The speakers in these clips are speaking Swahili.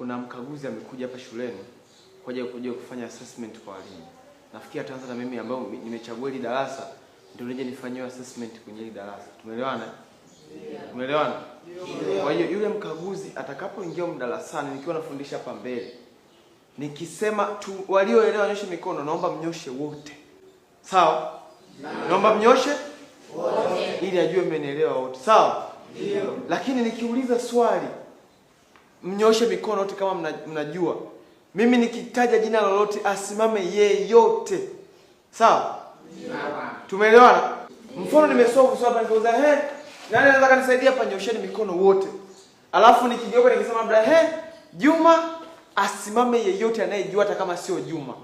kuna mkaguzi amekuja hapa shuleni kuja kufanya assessment kwa walimu. Nafikiri ataanza na mimi ambao nimechagua hili darasa ndio nije nifanywe assessment kwenye hili darasa. Tumeelewana? Tumeelewana? Kwa hiyo yule mkaguzi atakapoingia darasani nikiwa nafundisha hapa mbele, nikisema tu walioelewa nyoshe mikono, naomba mnyoshe wote. Sawa? Naomba mnyoshe wote ili ajue mmenielewa wote. Sawa? Ndio. Lakini nikiuliza swali mnyoshe mikono wote kama mnajua. Mimi nikitaja jina lolote asimame yeyote. Sawa? Ndio. Tumeelewana? Mfano nimesolve swali nikauza nani anaweza kanisaidia hapa, nyosheni mikono wote. Alafu nikigeuka nikisema labda Juma, asimame yeyote anayejua hata kama sio Juma.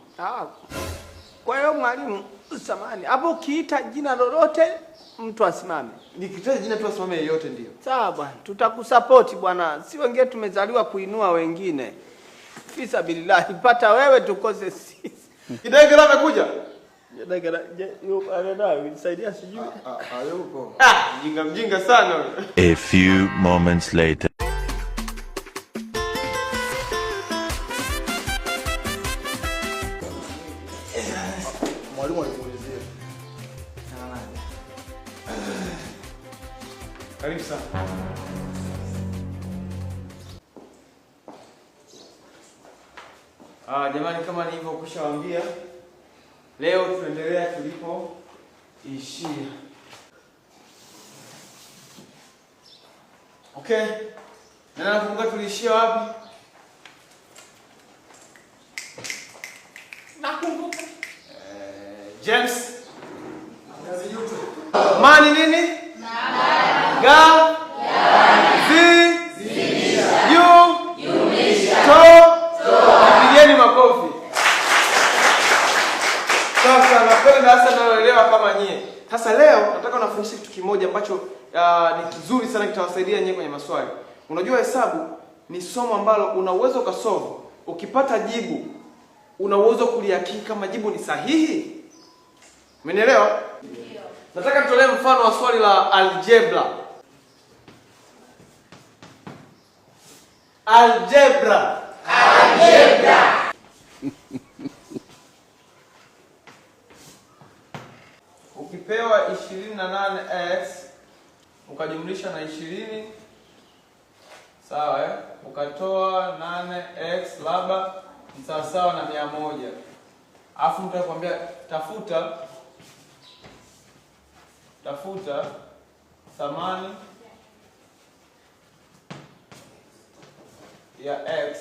Kwa hiyo mwalimu, samahani, hapo ukiita jina lolote mtu asimame. Nikitaja jina tu asimame yeyote ndio. Sawa bwana, tutakusupport bwana. Si wengine tumezaliwa kuinua wengine. Fisa billahi, pata wewe tukose sisi. Kidegela amekuja? Kidegela yuko anadai unisaidia sijui. Yupo. Mjinga sana wewe. A few moments later. Mwalimu alimuulizia. Karibu sana. Jamani, kama nilivyokushawaambia, leo tunaendelea tulipoishia. Okay. Na nakumbuka tuliishia wapi? Nakumbuka. James. Mani nini? Ga. Pigeni makofi. Sasa napenda hasa naelewa kama nyie. Sasa leo nataka nafundisha kitu kimoja ambacho ni kizuri sana, kitawasaidia nyie kwenye maswali. Unajua hesabu ni somo ambalo una uwezo ukasolve. Ukipata jibu una uwezo kulihakiki kama jibu ni sahihi. Umenielewa? Ndio. Nataka nitolee mfano wa swali la algebra. Algebra. Ukipewa 28x ukajumlisha na 20, sawa ukatoa 8x labda ni sawa na 100. Alafu mtu anakuambia tafuta thamani ya x